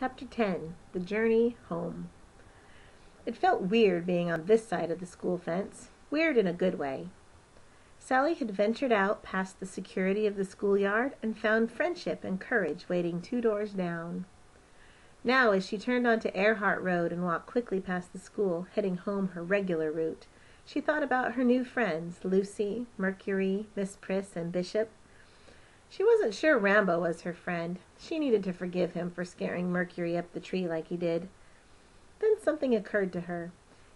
Chapter 10. The Journey Home. It felt weird being on this side of the school fence. Weird in a good way. Sally had ventured out past the security of the schoolyard and found friendship and courage waiting 2 doors down. Now, as she turned onto Earhart Road and walked quickly past the school, heading home her regular route, she thought about her new friends, Lucy, Mercury, Miss Priss, and Bishop. She wasn't sure Rambo was her friend. She needed to forgive him for scaring Mercury up the tree like he did. Then something occurred to her.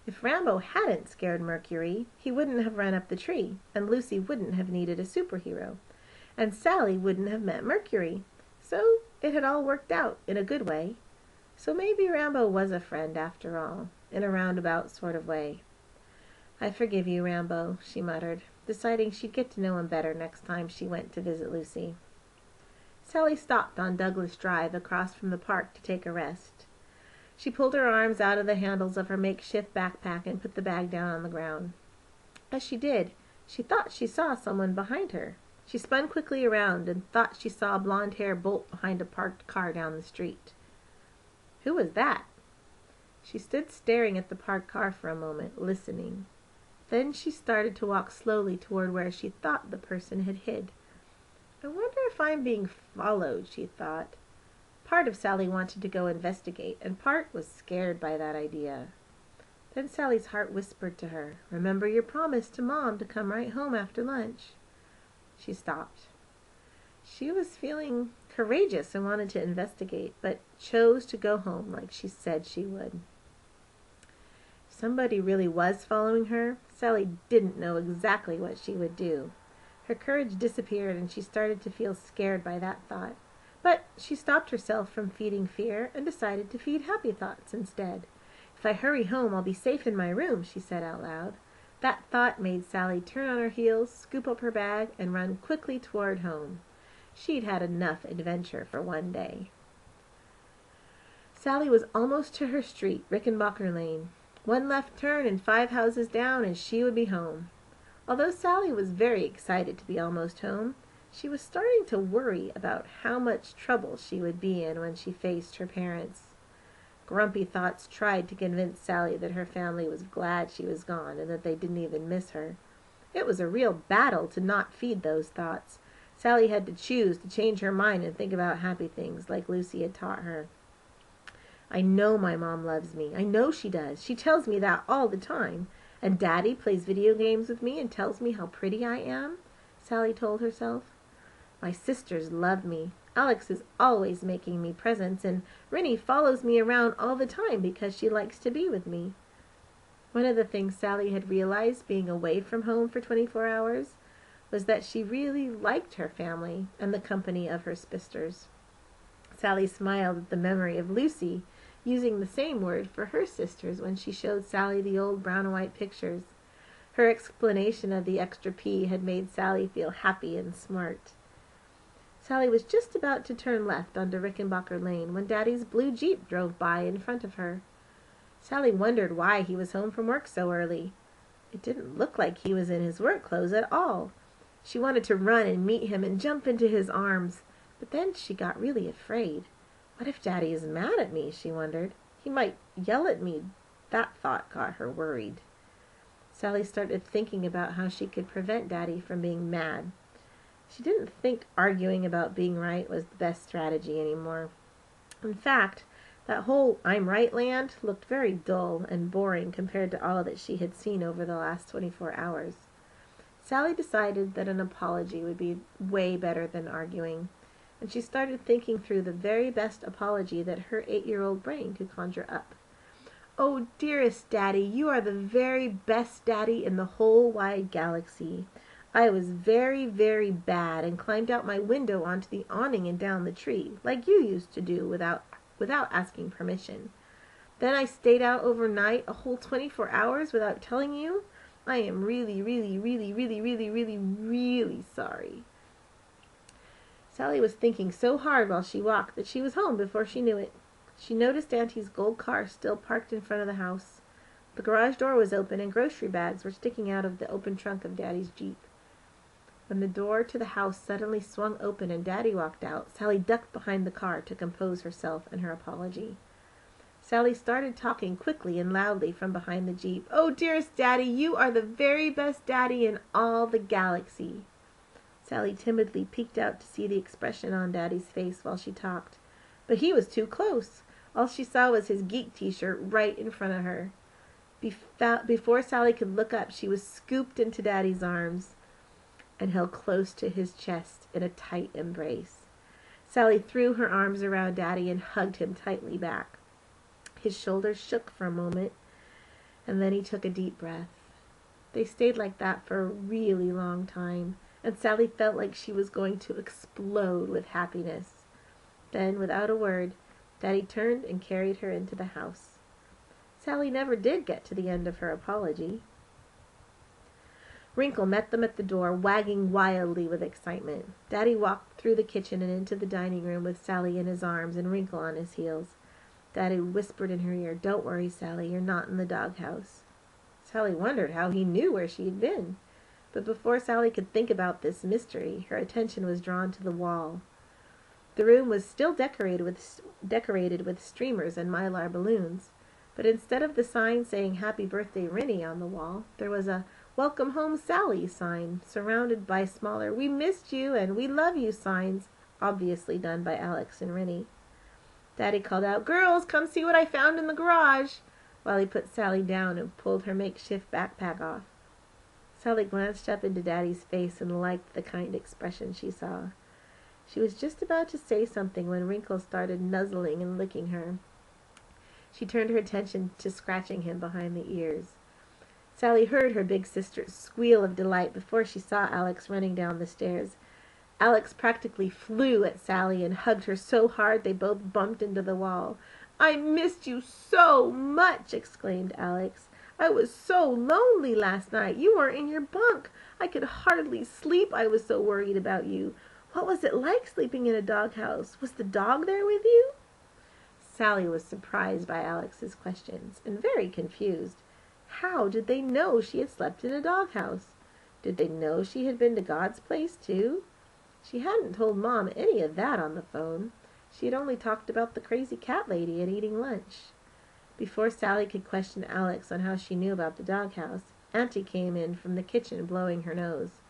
If Rambo hadn't scared Mercury, he wouldn't have run up the tree, and Lucy wouldn't have needed a superhero, and Sally wouldn't have met Mercury. So it had all worked out in a good way. So maybe Rambo was a friend after all, in a roundabout sort of way. "I forgive you, Rambo," she muttered, deciding she'd get to know him better next time she went to visit Lucy. Sally stopped on Douglas Drive across from the park to take a rest. She pulled her arms out of the handles of her makeshift backpack and put the bag down on the ground. As she did, she thought she saw someone behind her. She spun quickly around and thought she saw a blonde hair bolt behind a parked car down the street. Who was that? She stood staring at the parked car for a moment, listening. Then she started to walk slowly toward where she thought the person had hid. "I wonder if I'm being followed," she thought. Part of Sally wanted to go investigate, and part was scared by that idea. Then Sally's heart whispered to her, "Remember your promise to Mom to come right home after lunch." She stopped. She was feeling courageous and wanted to investigate, but chose to go home like she said she would. Somebody really was following her. Sally didn't know exactly what she would do. Her courage disappeared and she started to feel scared by that thought. But she stopped herself from feeding fear and decided to feed happy thoughts instead. "If I hurry home, I'll be safe in my room," she said out loud. That thought made Sally turn on her heels, scoop up her bag, and run quickly toward home. She'd had enough adventure for one day. Sally was almost to her street, Rickenbacker Lane. 1 left turn and 5 houses down, and she would be home. Although Sally was very excited to be almost home, she was starting to worry about how much trouble she would be in when she faced her parents. Grumpy thoughts tried to convince Sally that her family was glad she was gone and that they didn't even miss her. It was a real battle to not feed those thoughts. Sally had to choose to change her mind and think about happy things like Lucy had taught her. "I know my mom loves me. I know she does. She tells me that all the time. And Daddy plays video games with me and tells me how pretty I am," Sally told herself. "My sisters love me. Alex is always making me presents, and Rinny follows me around all the time because she likes to be with me." One of the things Sally had realized being away from home for 24 hours was that she really liked her family and the company of her Spisters. Sally smiled at the memory of Lucy using the same word for her sisters when she showed Sally the old brown and white pictures. Her explanation of the extra P had made Sally feel happy and smart. Sally was just about to turn left onto Rickenbacker Lane when Daddy's blue Jeep drove by in front of her. Sally wondered why he was home from work so early. It didn't look like he was in his work clothes at all. She wanted to run and meet him and jump into his arms, but then she got really afraid. What if Daddy is mad at me, she wondered. He might yell at me. That thought got her worried. Sally started thinking about how she could prevent Daddy from being mad. She didn't think arguing about being right was the best strategy anymore. In fact, that whole "I'm right" land looked very dull and boring compared to all that she had seen over the last 24 hours. Sally decided that an apology would be way better than arguing, and she started thinking through the very best apology that her 8-year-old brain could conjure up. "Oh, dearest Daddy, you are the very best Daddy in the whole wide galaxy. I was very, very bad and climbed out my window onto the awning and down the tree, like you used to do without asking permission. Then I stayed out overnight, a whole 24 hours without telling you. I am really, really, really, really, really, really, really sorry." Sally was thinking so hard while she walked that she was home before she knew it. She noticed Auntie's gold car still parked in front of the house. The garage door was open and grocery bags were sticking out of the open trunk of Daddy's Jeep. When the door to the house suddenly swung open and Daddy walked out, Sally ducked behind the car to compose herself and her apology. Sally started talking quickly and loudly from behind the Jeep. "Oh, dearest Daddy, you are the very best Daddy in all the galaxy." Sally timidly peeked out to see the expression on Daddy's face while she talked. But he was too close. All she saw was his geek t-shirt right in front of her. Before Sally could look up, she was scooped into Daddy's arms and held close to his chest in a tight embrace. Sally threw her arms around Daddy and hugged him tightly back. His shoulders shook for a moment, and then he took a deep breath. They stayed like that for a really long time, and Sally felt like she was going to explode with happiness. Then, without a word, Daddy turned and carried her into the house. Sally never did get to the end of her apology. Wrinkle met them at the door, wagging wildly with excitement. Daddy walked through the kitchen and into the dining room with Sally in his arms and Wrinkle on his heels. Daddy whispered in her ear, "Don't worry, Sally, you're not in the doghouse." Sally wondered how he knew where she had been. But before Sally could think about this mystery, her attention was drawn to the wall. The room was still decorated with streamers and mylar balloons, but instead of the sign saying "Happy Birthday, Rinny" on the wall, there was a "Welcome Home, Sally" sign, surrounded by smaller "We missed you" and "We love you" signs, obviously done by Alex and Rinny. Daddy called out, "Girls, come see what I found in the garage," while he put Sally down and pulled her makeshift backpack off. Sally glanced up into Daddy's face and liked the kind expression she saw. She was just about to say something when Wrinkle started nuzzling and licking her. She turned her attention to scratching him behind the ears. Sally heard her big sister's squeal of delight before she saw Alex running down the stairs. Alex practically flew at Sally and hugged her so hard they both bumped into the wall. "I missed you so much," exclaimed Alex. "I was so lonely last night. You weren't in your bunk. I could hardly sleep. I was so worried about you. What was it like sleeping in a doghouse? Was the dog there with you?" Sally was surprised by Alex's questions and very confused. How did they know she had slept in a doghouse? Did they know she had been to God's place too? She hadn't told Mom any of that on the phone. She had only talked about the crazy cat lady and eating lunch. Before Sally could question Alex on how she knew about the doghouse, Auntie came in from the kitchen blowing her nose.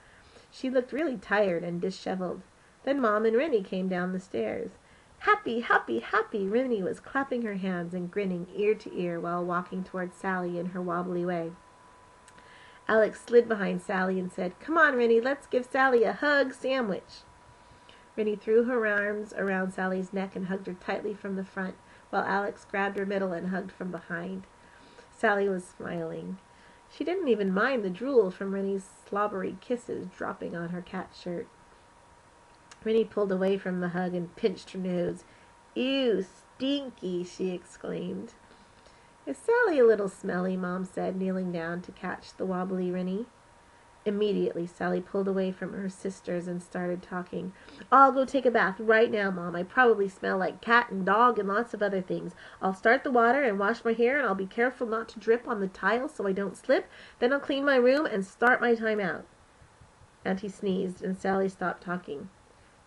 She looked really tired and disheveled. Then Mom and Rinny came down the stairs. "Happy, happy, happy!" Rinny was clapping her hands and grinning ear to ear while walking toward Sally in her wobbly way. Alex slid behind Sally and said, "Come on, Rinny, let's give Sally a hug sandwich." Rinny threw her arms around Sally's neck and hugged her tightly from the front, while Alex grabbed her middle and hugged from behind. Sally was smiling. She didn't even mind the drool from Rinny's slobbery kisses dropping on her cat shirt. Rinny pulled away from the hug and pinched her nose. "Ew, stinky!" she exclaimed. "Is Sally a little smelly?" Mom said, kneeling down to catch the wobbly Rinny. Immediately, Sally pulled away from her sisters and started talking. "I'll go take a bath right now, Mom. I probably smell like cat and dog and lots of other things. I'll start the water and wash my hair, and I'll be careful not to drip on the tile so I don't slip. Then I'll clean my room and start my time out." Auntie sneezed, and Sally stopped talking.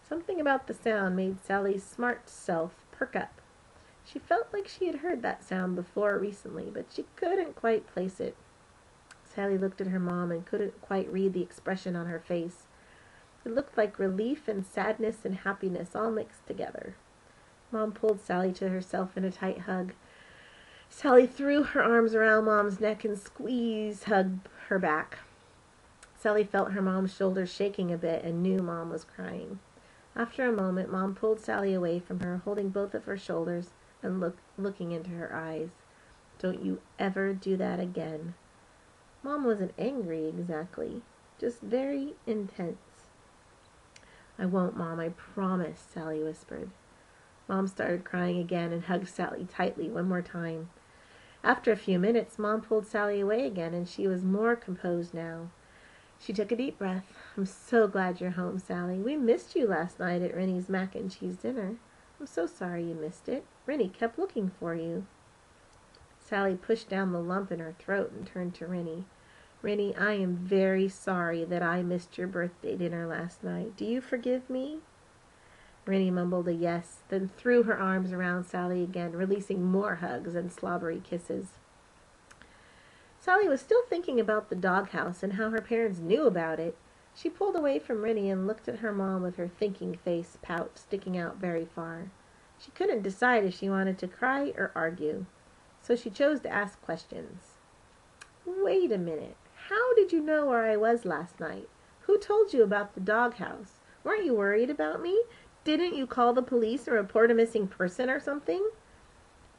Something about the sound made Sally's smart self perk up. She felt like she had heard that sound before recently, but she couldn't quite place it. Sally looked at her mom and couldn't quite read the expression on her face. It looked like relief and sadness and happiness all mixed together. Mom pulled Sally to herself in a tight hug. Sally threw her arms around Mom's neck and hugged her back. Sally felt her mom's shoulders shaking a bit and knew Mom was crying. After a moment, Mom pulled Sally away from her, holding both of her shoulders and looking into her eyes. "Don't you ever do that again." Mom wasn't angry exactly, just very intense. "I won't, Mom, I promise," Sally whispered. Mom started crying again and hugged Sally tightly one more time. After a few minutes, Mom pulled Sally away again, and she was more composed now. She took a deep breath. "I'm so glad you're home, Sally. We missed you last night at Rinny's mac and cheese dinner. I'm so sorry you missed it. Rinny kept looking for you." Sally pushed down the lump in her throat and turned to Rinny. Rennie, I am very sorry that I missed your birthday dinner last night. Do you forgive me? Rennie mumbled a yes, then threw her arms around Sally again, releasing more hugs and slobbery kisses. Sally was still thinking about the doghouse and how her parents knew about it. She pulled away from Rennie and looked at her mom with her thinking face pout sticking out very far. She couldn't decide if she wanted to cry or argue, so she chose to ask questions. Wait a minute. How did you know where I was last night? Who told you about the doghouse? Weren't you worried about me? Didn't you call the police or report a missing person or something?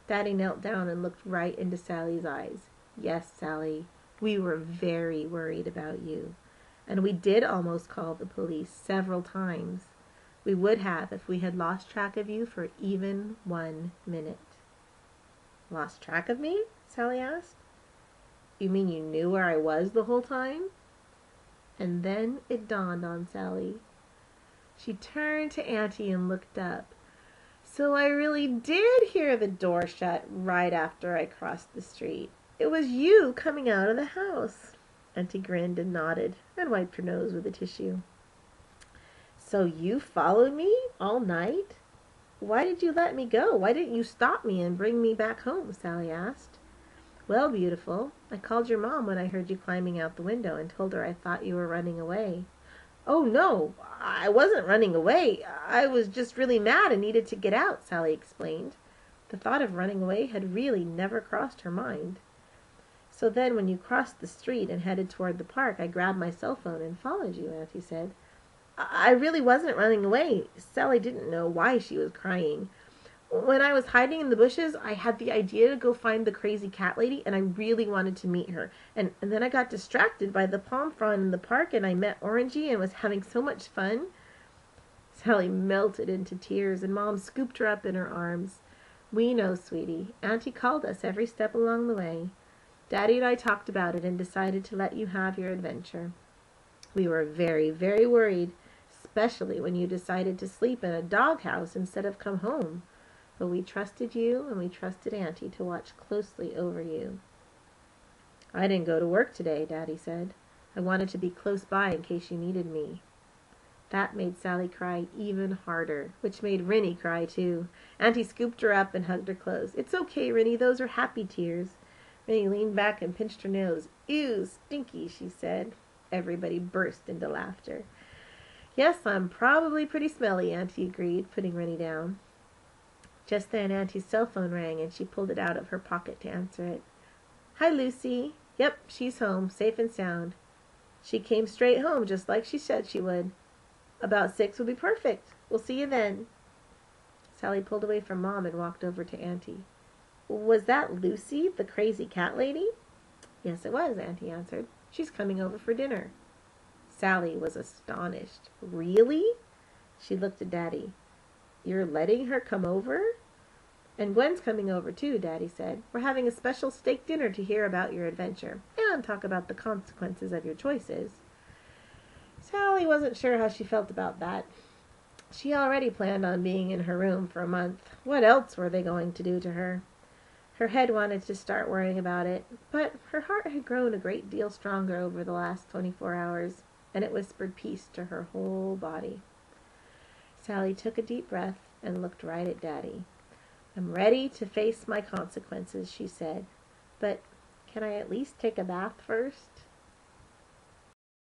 Daddy knelt down and looked right into Sally's eyes. Yes, Sally, we were very worried about you. And we did almost call the police several times. We would have if we had lost track of you for even 1 minute. Lost track of me? Sally asked. You mean you knew where I was the whole time? And then it dawned on Sally. She turned to Auntie and looked up. So I really did hear the door shut right after I crossed the street. It was you coming out of the house. Auntie grinned and nodded and wiped her nose with a tissue. So you followed me all night? Why did you let me go? Why didn't you stop me and bring me back home? Sally asked. Well, beautiful, I called your mom when I heard you climbing out the window and told her I thought you were running away. Oh, no, I wasn't running away. I was just really mad and needed to get out, Sally explained. The thought of running away had really never crossed her mind. So then when you crossed the street and headed toward the park, I grabbed my cell phone and followed you, Auntie said. I really wasn't running away. Sally didn't know why she was crying. When I was hiding in the bushes, I had the idea to go find the crazy cat lady, and I really wanted to meet her. And then I got distracted by the palm frond in the park, and I met Orangey and was having so much fun. Sally melted into tears, and Mom scooped her up in her arms. We know, sweetie. Auntie called us every step along the way. Daddy and I talked about it and decided to let you have your adventure. We were very, very worried, especially when you decided to sleep in a doghouse instead of come home. But we trusted you, and we trusted Auntie to watch closely over you. I didn't go to work today, Daddy said. I wanted to be close by in case you needed me. That made Sally cry even harder, which made Rennie cry too. Auntie scooped her up and hugged her close. It's okay, Rennie, those are happy tears. Rennie leaned back and pinched her nose. Ew, stinky, she said. Everybody burst into laughter. Yes, I'm probably pretty smelly, Auntie agreed, putting Rennie down. Just then Auntie's cell phone rang, and she pulled it out of her pocket to answer it. Hi, Lucy. Yep, she's home, safe and sound. She came straight home, just like she said she would. About 6 will be perfect. We'll see you then. Sally pulled away from Mom and walked over to Auntie. Was that Lucy, the crazy cat lady? Yes, it was, Auntie answered. She's coming over for dinner. Sally was astonished. Really? She looked at Daddy. You're letting her come over? And Gwen's coming over too, Daddy said. We're having a special steak dinner to hear about your adventure and talk about the consequences of your choices. Sally wasn't sure how she felt about that. She already planned on being in her room for a month. What else were they going to do to her? Her head wanted to start worrying about it, but her heart had grown a great deal stronger over the last 24 hours, and it whispered peace to her whole body. Sally took a deep breath and looked right at Daddy. I'm ready to face my consequences, she said. But can I at least take a bath first?